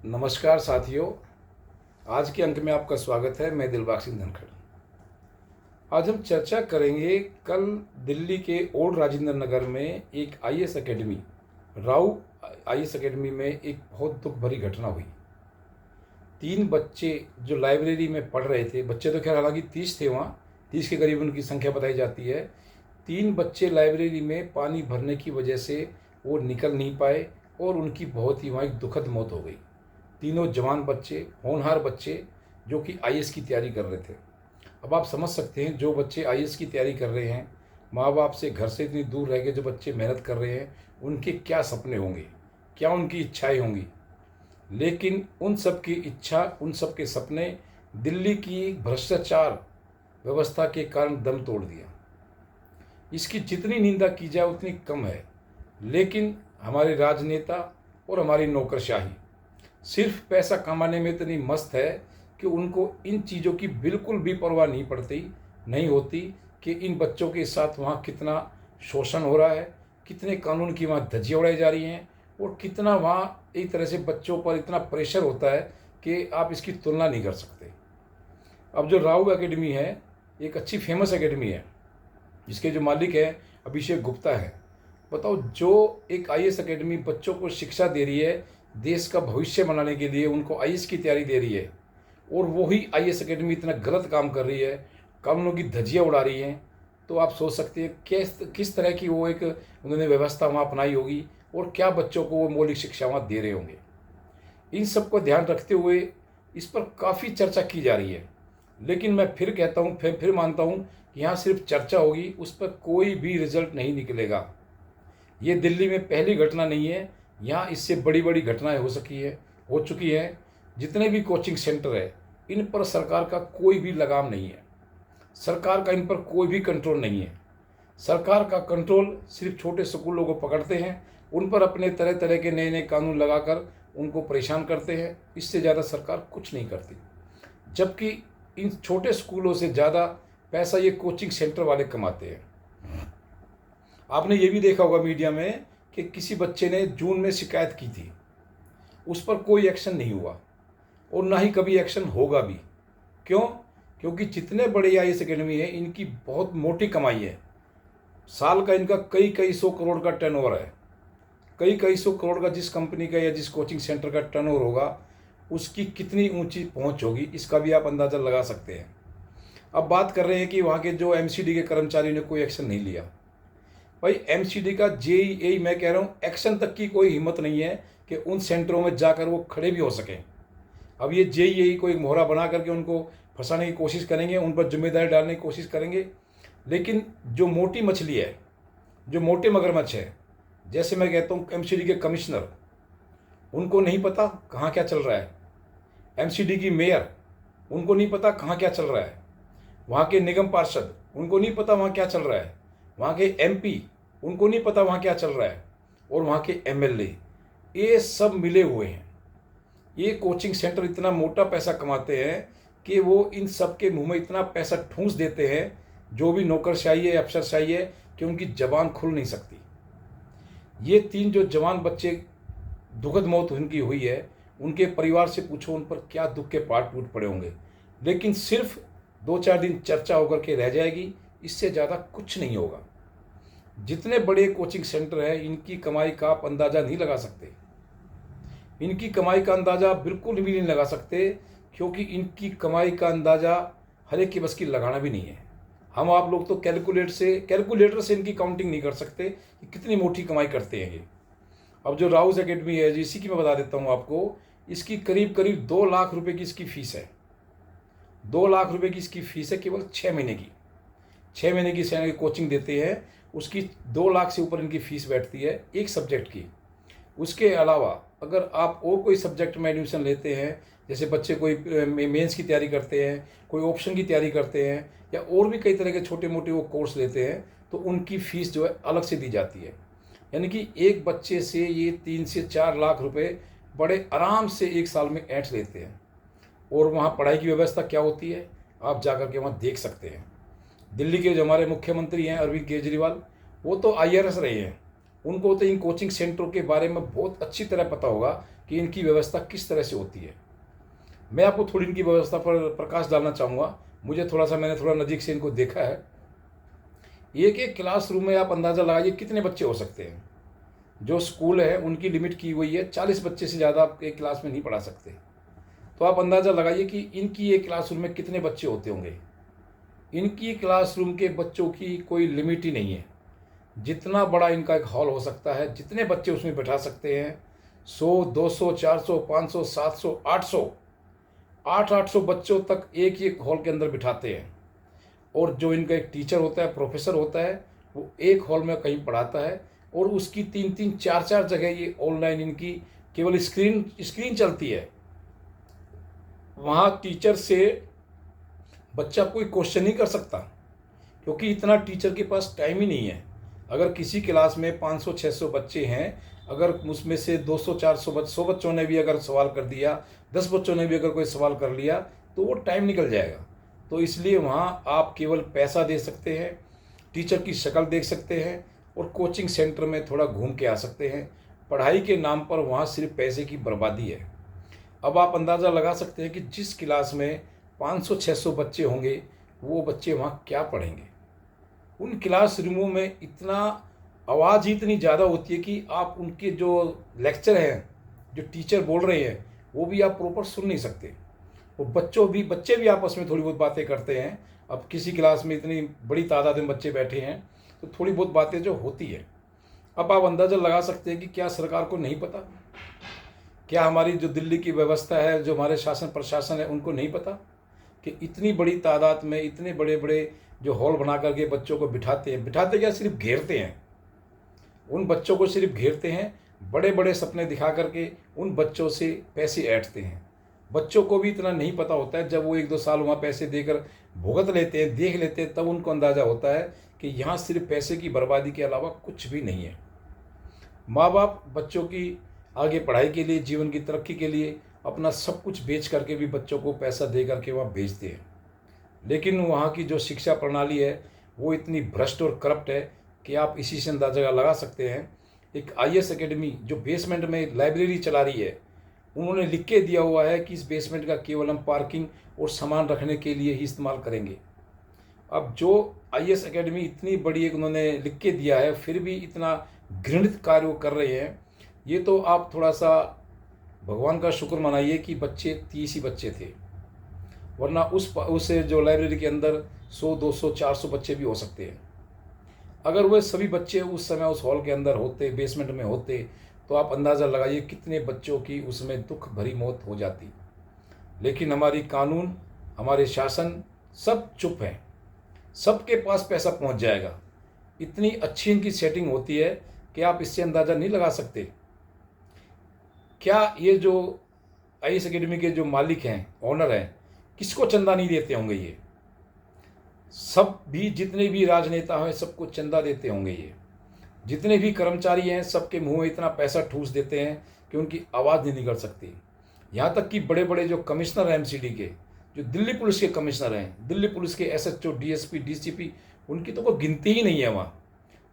नमस्कार साथियों। आज के अंक में आपका स्वागत है। मैं दिलबाग सिंह धनखड़। आज हम चर्चा करेंगे, कल दिल्ली के ओल्ड राजेंद्र नगर में एक IAS academy, Rao IAS academy में एक बहुत दुख भरी घटना हुई। 3 बच्चे जो लाइब्रेरी में पढ़ रहे थे, बच्चे तो खैर हालांकि 30 थे, वहाँ 30 के करीब उनकी संख्या बताई जाती है। 3 बच्चे लाइब्रेरी में पानी भरने की वजह से वो निकल नहीं पाए और उनकी बहुत ही वहाँ एक दुखद मौत हो गई। तीनों जवान बच्चे, होनहार बच्चे, जो कि आईएएस की तैयारी कर रहे थे। अब आप समझ सकते हैं, जो बच्चे आईएएस की तैयारी कर रहे हैं, माँ बाप से घर से इतनी दूर रह के जो बच्चे मेहनत कर रहे हैं, उनके क्या सपने होंगे, क्या उनकी इच्छाएं होंगी। लेकिन उन सब की इच्छा, उन सब के सपने दिल्ली की भ्रष्टाचार व्यवस्था के कारण दम तोड़ दिया। इसकी जितनी निंदा की जाए उतनी कम है। लेकिन हमारे राजनेता और हमारी नौकरशाही सिर्फ पैसा कमाने में इतनी मस्त है कि उनको इन चीज़ों की बिल्कुल भी परवाह नहीं होती कि इन बच्चों के साथ वहाँ कितना शोषण हो रहा है, कितने कानून की वहाँ धज्जियाँ उड़ाई जा रही हैं और कितना वहाँ एक तरह से बच्चों पर इतना प्रेशर होता है कि आप इसकी तुलना नहीं कर सकते। अब जो राव एकेडमी है, एक अच्छी फेमस एकेडमी है, जिसके जो मालिक है अभिषेक गुप्ता है। बताओ, जो एक आईएएस एकेडमी बच्चों को शिक्षा दे रही है, देश का भविष्य बनाने के लिए उनको आईएएस की तैयारी दे रही है, और वही आईएएस एकेडमी इतना गलत काम कर रही है, कानूनों की धज्जियाँ उड़ा रही हैं, तो आप सोच सकते हैं किस तरह की वो एक उन्होंने व्यवस्था वहाँ अपनाई होगी और क्या बच्चों को वो मौलिक शिक्षा वहाँ दे रहे होंगे। इन सब को ध्यान रखते हुए इस पर काफ़ी चर्चा की जा रही है। लेकिन मैं फिर कहता हूँ, फिर मानता हूँ कि यहाँ सिर्फ चर्चा होगी, उस पर कोई भी रिजल्ट नहीं निकलेगा। ये दिल्ली में पहली घटना नहीं है, यहाँ इससे बड़ी बड़ी घटनाएं हो चुकी हैं। जितने भी कोचिंग सेंटर है, इन पर सरकार का कोई भी लगाम नहीं है, सरकार का इन पर कोई भी कंट्रोल नहीं है। सरकार का कंट्रोल सिर्फ छोटे स्कूलों को पकड़ते हैं, उन पर अपने तरह तरह के नए नए कानून लगाकर उनको परेशान करते हैं। इससे ज़्यादा सरकार कुछ नहीं करती, जबकि इन छोटे स्कूलों से ज़्यादा पैसा ये कोचिंग सेंटर वाले कमाते हैं। आपने ये भी देखा होगा मीडिया में कि किसी बच्चे ने जून में शिकायत की थी, उस पर कोई एक्शन नहीं हुआ और ना ही कभी एक्शन होगा भी। क्यों? क्योंकि जितने बड़े आईएएस एकेडमी है, इनकी बहुत मोटी कमाई है। साल का इनका कई कई सौ करोड़ का टर्नओवर है। कई सौ करोड़ का जिस कंपनी का या जिस कोचिंग सेंटर का टर्नओवर होगा, उसकी कितनी ऊंची पहुंच होगी, इसका भी आप अंदाज़ा लगा सकते हैं। अब बात कर रहे हैं कि वहाँ के जो एमसीडी के कर्मचारियों ने कोई एक्शन नहीं लिया। भाई, एमसीडी का जेईई, मैं कह रहा हूँ, एक्शन तक की कोई हिम्मत नहीं है कि उन सेंटरों में जाकर वो खड़े भी हो सकें। अब ये जेईई को एक मोहरा बना करके उनको फंसाने की कोशिश करेंगे, उन पर जिम्मेदारी डालने की कोशिश करेंगे। लेकिन जो मोटी मछली है, जो मोटे मगरमच्छ है, जैसे मैं कहता हूँ एमसीडी के कमिश्नर, उनको नहीं पता कहाँ क्या चल रहा है। एमसीडी की मेयर, उनको नहीं पता कहाँ क्या चल रहा है। वहाँ के निगम पार्षद, उनको नहीं पता वहाँ क्या चल रहा है। वहाँ के एमपी, उनको नहीं पता वहाँ क्या चल रहा है। और वहाँ के एमएलए, ये सब मिले हुए हैं। ये कोचिंग सेंटर इतना मोटा पैसा कमाते हैं कि वो इन सब के मुंह में इतना पैसा ठूंस देते हैं, जो भी नौकरशाही है, अफसरशाही है, कि उनकी जबान खुल नहीं सकती। ये 3 जो जवान बच्चे, दुखद मौत उनकी हुई है, उनके परिवार से पूछो उन पर क्या दुख के पाट टूट पड़े होंगे। लेकिन सिर्फ 2-4 दिन चर्चा होकर के रह जाएगी, इससे ज़्यादा कुछ नहीं होगा। जितने बड़े कोचिंग सेंटर हैं, इनकी कमाई का आप अंदाज़ा नहीं लगा सकते। इनकी कमाई का अंदाज़ा बिल्कुल भी नहीं लगा सकते, क्योंकि इनकी कमाई का अंदाज़ा हर एक की बस की लगाना भी नहीं है। हम आप लोग तो कैलकुलेटर से इनकी काउंटिंग नहीं कर सकते कि कितनी मोटी कमाई करते हैं ये। अब जो राउस एकेडमी है, इसी की मैं बता देता हूँ आपको, इसकी करीब करीब 2 लाख रुपए की इसकी फ़ीस है। 2 लाख रुपए की इसकी फ़ीस है, केवल 6 महीने की। 6 महीने की कोचिंग देते हैं, उसकी 2 लाख से ऊपर इनकी फ़ीस बैठती है एक सब्जेक्ट की। उसके अलावा अगर आप और कोई सब्जेक्ट में एडमिशन लेते हैं, जैसे बच्चे कोई मेंस की तैयारी करते हैं, कोई ऑप्शन की तैयारी करते हैं, या और भी कई तरह के छोटे मोटे वो कोर्स लेते हैं, तो उनकी फ़ीस जो है अलग से दी जाती है। यानी कि एक बच्चे से ये 3 से 4 लाख रुपए बड़े आराम से एक साल में ऐंठ लेते हैं। और वहाँ पढ़ाई की व्यवस्था क्या होती है, आप जाकर के वहाँ देख सकते हैं। दिल्ली के जो हमारे मुख्यमंत्री हैं अरविंद केजरीवाल, वो तो आईआरएस रहे हैं, उनको तो इन कोचिंग सेंटरों के बारे में बहुत अच्छी तरह पता होगा कि इनकी व्यवस्था किस तरह से होती है। मैं आपको थोड़ी इनकी व्यवस्था पर प्रकाश डालना चाहूँगा। मैंने थोड़ा नज़दीक से इनको देखा है। एक एक क्लासरूम में आप अंदाज़ा लगाइए कितने बच्चे हो सकते हैं। जो स्कूल है उनकी लिमिट की हुई है 40 बच्चे से ज़्यादा आप एक क्लास में नहीं पढ़ा सकते। तो आप अंदाज़ा लगाइए कि इनकी एक क्लासरूम में कितने बच्चे होते होंगे। इनकी क्लासरूम के बच्चों की कोई लिमिट ही नहीं है। जितना बड़ा इनका एक हॉल हो सकता है, जितने बच्चे उसमें बैठा सकते हैं, 100, 200, 400, 500, 700, 800, 800 बच्चों तक एक एक हॉल के अंदर बिठाते हैं। और जो इनका एक टीचर होता है, प्रोफेसर होता है, वो एक हॉल में कहीं पढ़ाता है और उसकी 3-3, 4-4 जगह ये ऑनलाइन इनकी केवल स्क्रीन चलती है। वहाँ टीचर से बच्चा कोई क्वेश्चन नहीं कर सकता, क्योंकि इतना टीचर के पास टाइम ही नहीं है। अगर किसी क्लास में 500-600 बच्चे हैं, अगर उसमें से 200-400 100 बच्चों ने भी अगर सवाल कर दिया, 10 बच्चों ने भी अगर कोई सवाल कर लिया, तो वो टाइम निकल जाएगा। तो इसलिए वहाँ आप केवल पैसा दे सकते हैं, टीचर की शक्ल देख सकते हैं और कोचिंग सेंटर में थोड़ा घूम के आ सकते हैं। पढ़ाई के नाम पर वहाँ सिर्फ पैसे की बर्बादी है। अब आप अंदाज़ा लगा सकते हैं कि जिस क्लास में 500-600 बच्चे होंगे, वो बच्चे वहाँ क्या पढ़ेंगे। उन क्लासरूमों में इतना आवाज़ ही इतनी ज़्यादा होती है कि आप उनके जो लेक्चर हैं, जो टीचर बोल रहे हैं, वो भी आप प्रॉपर सुन नहीं सकते। वो बच्चे भी आपस में थोड़ी बहुत बातें करते हैं। अब किसी क्लास में इतनी बड़ी तादाद में बच्चे बैठे हैं, तो थोड़ी बहुत बातें जो होती है। अब आप अंदाज़ा लगा सकते हैं कि क्या सरकार को नहीं पता, क्या हमारी जो दिल्ली की व्यवस्था है, जो हमारे शासन प्रशासन है, उनको नहीं पता कि इतनी बड़ी तादाद में इतने बड़े बड़े जो हॉल बना करके बच्चों को बिठाते क्या, सिर्फ घेरते हैं। उन बच्चों को सिर्फ घेरते हैं, बड़े बड़े सपने दिखा करके उन बच्चों से पैसे ऐंठते हैं। बच्चों को भी इतना नहीं पता होता है। जब वो 1-2 साल वहाँ पैसे देकर भुगत लेते हैं, देख लेते हैं, तब उनको अंदाज़ा होता है कि यहाँ सिर्फ पैसे की बर्बादी के अलावा कुछ भी नहीं है। माँ बाप बच्चों की आगे पढ़ाई के लिए, जीवन की तरक्की के लिए अपना सब कुछ बेच करके भी बच्चों को पैसा दे करके वहाँ भेजते हैं। लेकिन वहाँ की जो शिक्षा प्रणाली है, वो इतनी भ्रष्ट और करप्ट है कि आप इसी से अंदाज़ा लगा सकते हैं। एक IAS एकेडमी जो बेसमेंट में लाइब्रेरी चला रही है, उन्होंने लिख के दिया हुआ है कि इस बेसमेंट का केवल हम पार्किंग और सामान रखने के लिए ही इस्तेमाल करेंगे। अब जो IAS एकेडमी इतनी बड़ी एक उन्होंने लिख के दिया है, फिर भी इतना घृणित कार्य वो कर रहे हैं। ये तो आप थोड़ा सा भगवान का शुक्र मनाइए कि बच्चे 30 ही बच्चे थे, वरना उस जो लाइब्रेरी के अंदर 100, 200, 400 बच्चे भी हो सकते हैं। अगर वह सभी बच्चे उस समय उस हॉल के अंदर होते, बेसमेंट में होते, तो आप अंदाज़ा लगाइए कितने बच्चों की उसमें दुख भरी मौत हो जाती। लेकिन हमारी कानून, हमारे शासन सब चुप हैं। सबके पास पैसा पहुंच जाएगा। इतनी अच्छी इनकी सेटिंग होती है कि आप इससे अंदाज़ा नहीं लगा सकते। क्या ये जो IAS एकेडमी के जो मालिक हैं, ऑनर हैं, किसको चंदा नहीं देते होंगे? ये सब भी जितने भी राजनेता हैं सबको चंदा देते होंगे। ये जितने भी कर्मचारी हैं सबके मुंह में इतना पैसा ठूस देते हैं कि उनकी आवाज़ नहीं निकल सकती। यहाँ तक कि बड़े बड़े जो कमिश्नर हैं MCD के, जो दिल्ली पुलिस के कमिश्नर हैं, दिल्ली पुलिस के SHO, DSP, DCP, उनकी तो कोई गिनती ही नहीं है वहाँ।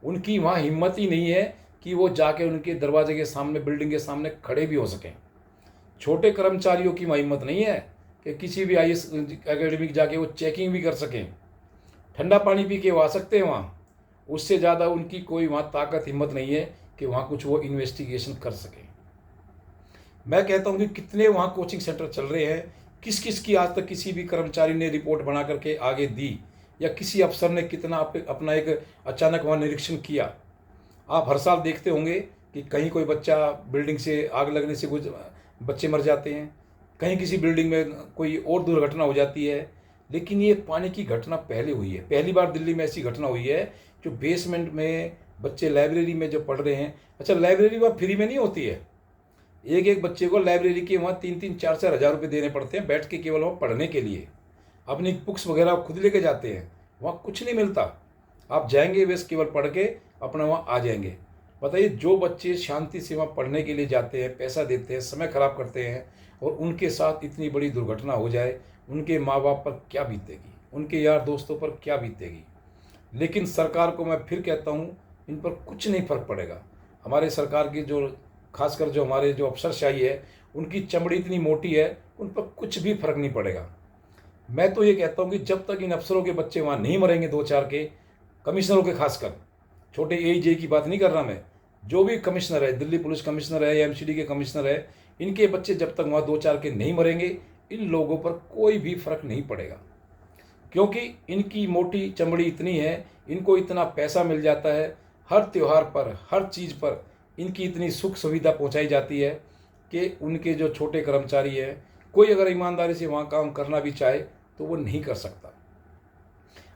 उनकी वहाँ हिम्मत ही नहीं है कि वो जाके उनके दरवाजे के सामने, बिल्डिंग के सामने खड़े भी हो सकें। छोटे कर्मचारियों की वहाँ हिम्मत नहीं है कि किसी भी IAS एकेडमी जाके वो चेकिंग भी कर सकें। ठंडा पानी पी के वो आ सकते हैं वहाँ, उससे ज़्यादा उनकी कोई वहाँ ताकत हिम्मत नहीं है कि वहाँ कुछ वो इन्वेस्टिगेशन कर सकें। मैं कहता हूँ कि कितने वहाँ कोचिंग सेंटर चल रहे हैं, किस किस की आज तक किसी भी कर्मचारी ने रिपोर्ट बना करके आगे दी, या किसी अफसर ने कितना अपना एक अचानक वहाँ निरीक्षण किया। आप हर साल देखते होंगे कि कहीं कोई बच्चा बिल्डिंग से आग लगने से कुछ बच्चे मर जाते हैं, कहीं किसी बिल्डिंग में कोई और दुर्घटना हो जाती है। लेकिन ये पानी की घटना पहले हुई है। पहली बार दिल्ली में ऐसी घटना हुई है जो बेसमेंट में बच्चे लाइब्रेरी में जो पढ़ रहे हैं। अच्छा, लाइब्रेरी वहाँ फ्री में नहीं होती है। एक एक बच्चे को लाइब्रेरी के वहाँ 3-3, 4-4 हज़ार रुपये देने पड़ते हैं बैठ के केवल वहाँ पढ़ने के लिए। अपनी बुक्स वगैरह खुद लेके जाते हैं, वहाँ कुछ नहीं मिलता। आप जाएंगे बस केवल पढ़ के अपना वहाँ आ जाएंगे। बताइए, जो बच्चे शांति से वहाँ पढ़ने के लिए जाते हैं, पैसा देते हैं, समय खराब करते हैं, और उनके साथ इतनी बड़ी दुर्घटना हो जाए, उनके माँ बाप पर क्या बीतेगी, उनके यार दोस्तों पर क्या बीतेगी। लेकिन सरकार को मैं फिर कहता हूँ, इन पर कुछ नहीं फर्क पड़ेगा। हमारे सरकार की जो खासकर जो हमारे जो अफसरशाही है उनकी चमड़ी इतनी मोटी है, उन पर कुछ भी फर्क नहीं पड़ेगा। मैं तो ये कहता हूँ कि जब तक इन अफसरों के बच्चे वहाँ नहीं मरेंगे, दो चार के कमिश्नरों के, खासकर छोटे AIJ की बात नहीं कर रहा मैं, जो भी कमिश्नर है, दिल्ली पुलिस कमिश्नर है या MCD के कमिश्नर है, इनके बच्चे जब तक वहाँ दो चार के नहीं मरेंगे, इन लोगों पर कोई भी फर्क नहीं पड़ेगा। क्योंकि इनकी मोटी चमड़ी इतनी है, इनको इतना पैसा मिल जाता है, हर त्यौहार पर, हर चीज़ पर इनकी इतनी सुख सुविधा पहुंचाई जाती है कि उनके जो छोटे कर्मचारी हैं, कोई अगर ईमानदारी से वहाँ काम करना भी चाहे तो वो नहीं कर सकता।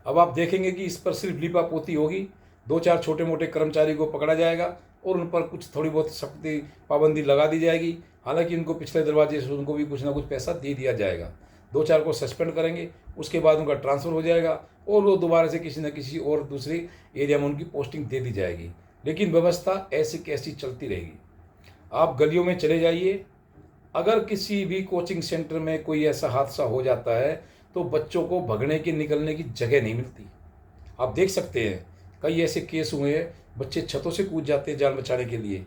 अब आप देखेंगे कि इस पर सिर्फ लीपापोती होगी, दो चार छोटे मोटे कर्मचारी को पकड़ा जाएगा और उन पर कुछ थोड़ी बहुत सख्ती पाबंदी लगा दी जाएगी। हालांकि उनको पिछले दरवाजे से उनको भी कुछ ना कुछ पैसा दे दिया जाएगा। दो चार को सस्पेंड करेंगे, उसके बाद उनका ट्रांसफ़र हो जाएगा और वो दोबारा से किसी न किसी और दूसरे एरिया में उनकी पोस्टिंग दे दी जाएगी। लेकिन व्यवस्था ऐसी कैसी चलती रहेगी। आप गलियों में चले जाइए, अगर किसी भी कोचिंग सेंटर में कोई ऐसा हादसा हो जाता है तो बच्चों को भगने की निकलने की जगह नहीं मिलती। आप देख सकते हैं कई ऐसे केस हुए हैं, बच्चे छतों से कूद जाते हैं जान बचाने के लिए,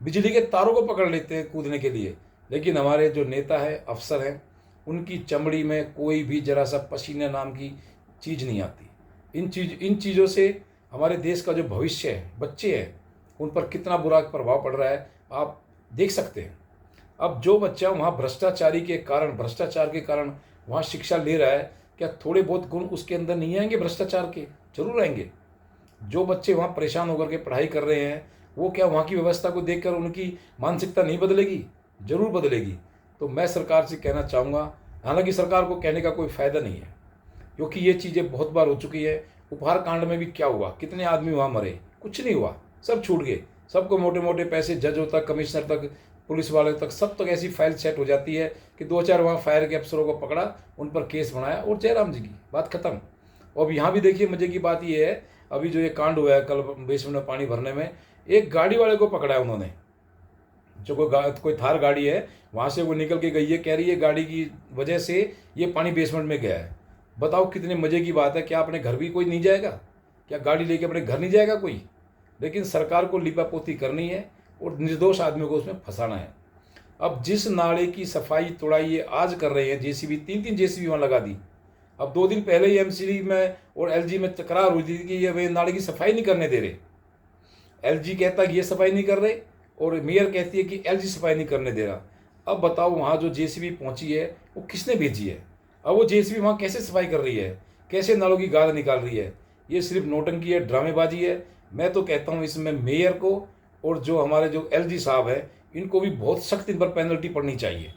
बिजली के तारों को पकड़ लेते हैं कूदने के लिए। लेकिन हमारे जो नेता हैं, अफसर हैं, उनकी चमड़ी में कोई भी जरा सा पसीने नाम की चीज़ नहीं आती। इन चीज़ों से हमारे देश का जो भविष्य है, बच्चे हैं, उन पर कितना बुरा प्रभाव पड़ रहा है आप देख सकते हैं। अब जो बच्चा वहाँ भ्रष्टाचार के कारण वहाँ शिक्षा ले रहा है, क्या थोड़े बहुत गुण उसके अंदर नहीं आएंगे भ्रष्टाचार के? जरूर आएंगे। जो बच्चे वहाँ परेशान होकर के पढ़ाई कर रहे हैं, वो क्या वहाँ की व्यवस्था को देखकर उनकी मानसिकता नहीं बदलेगी? जरूर बदलेगी। तो मैं सरकार से कहना चाहूँगा, हालांकि सरकार को कहने का कोई फ़ायदा नहीं है, क्योंकि ये चीज़ें बहुत बार हो चुकी है। उपहार कांड में भी क्या हुआ, कितने आदमी वहाँ मरे, कुछ नहीं हुआ, सब छूट गए। सबको मोटे मोटे पैसे, जजों तक, कमिश्नर तक, पुलिस वाले तक, सब तक ऐसी फाइल सेट हो जाती है कि दो चार वहाँ फायर के अफसरों को पकड़ा, उन पर केस बनाया और जयराम जी की बात खत्म। और अब यहाँ भी देखिए, मजे की बात ये है, अभी जो ये कांड हुआ है कल बेसमेंट में पानी भरने में, एक गाड़ी वाले को पकड़ा है उन्होंने, जो कोई थार गाड़ी है, वहाँ से वो निकल के गई है, कह रही है गाड़ी की वजह से ये पानी बेसमेंट में गया है। बताओ कितने मजे की बात है। क्या अपने घर भी कोई नहीं जाएगा? क्या गाड़ी लेके अपने घर नहीं जाएगा कोई? लेकिन सरकार को लीपापोती करनी है और निर्दोष आदमियों को उसमें फंसाना है। अब जिस नाले की सफाई तोड़ाई ये आज कर रहे हैं, JCB, 3 JCB वहाँ लगा दी। अब 2 दिन पहले ही MCD में और LG में तकरार हुई थी कि ये वे नाले की सफाई नहीं करने दे रहे। LG कहता है कि ये सफाई नहीं कर रहे और मेयर कहती है कि LG सफाई नहीं करने दे रहा। अब बताओ वहाँ जो JCB पहुँची है वो किसने भेजी है? अब वो JCB वहाँ कैसे सफाई कर रही है, कैसे नालों की गाद निकाल रही है? ये सिर्फ नौटंकी है, ड्रामेबाजी है। मैं तो कहता हूँ इसमें मेयर को और जो हमारे जो LG साहब हैं, इनको भी बहुत सख्त इन पर पेनल्टी पड़नी चाहिए,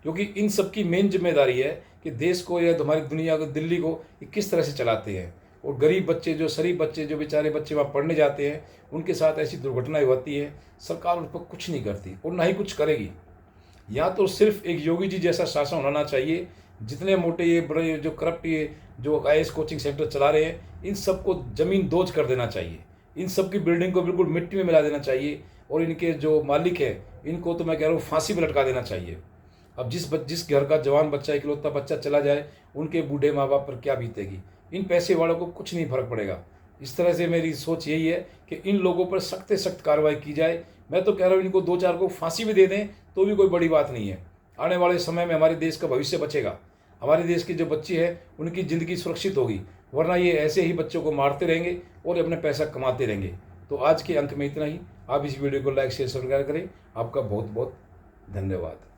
क्योंकि इन सब की मेन जिम्मेदारी है कि देश को या हमारी दुनिया को, दिल्ली को ये किस तरह से चलाते हैं। और गरीब बच्चे, जो शरीफ बच्चे, जो बेचारे बच्चे वहाँ पढ़ने जाते हैं, उनके साथ ऐसी दुर्घटनाएं होती है, सरकार उन पर कुछ नहीं करती और ना ही कुछ करेगी। या तो सिर्फ एक योगी जी जैसा शासन होना चाहिए, जितने मोटे ये बड़े जो करप्ट ये जो IAS कोचिंग सेंटर चला रहे हैं, इन सबको ज़मीन दोज कर देना चाहिए, इन सब की बिल्डिंग को बिल्कुल मिट्टी में मिला देना चाहिए और इनके जो मालिक हैं, इनको तो मैं कह रहा हूँ फांसी पर लटका देना चाहिए। अब जिस घर का जवान बच्चा, इकलौता बच्चा चला जाए, उनके बूढ़े माँ बाप पर क्या बीतेगी? इन पैसे वालों को कुछ नहीं फर्क पड़ेगा। इस तरह से मेरी सोच यही है कि इन लोगों पर सख्त से सख्त कार्रवाई की जाए। मैं तो कह रहा हूँ इनको 2-4 को फांसी भी दे दें तो भी कोई बड़ी बात नहीं है। आने वाले समय में हमारे देश का भविष्य बचेगा, हमारे देश के जो बच्चे हैं उनकी ज़िंदगी सुरक्षित होगी, वरना ये ऐसे ही बच्चों को मारते रहेंगे और अपने पैसा कमाते रहेंगे। तो आज के अंक में इतना ही। आप इस वीडियो को लाइक, शेयर, सब्सक्राइब करें। आपका बहुत बहुत धन्यवाद।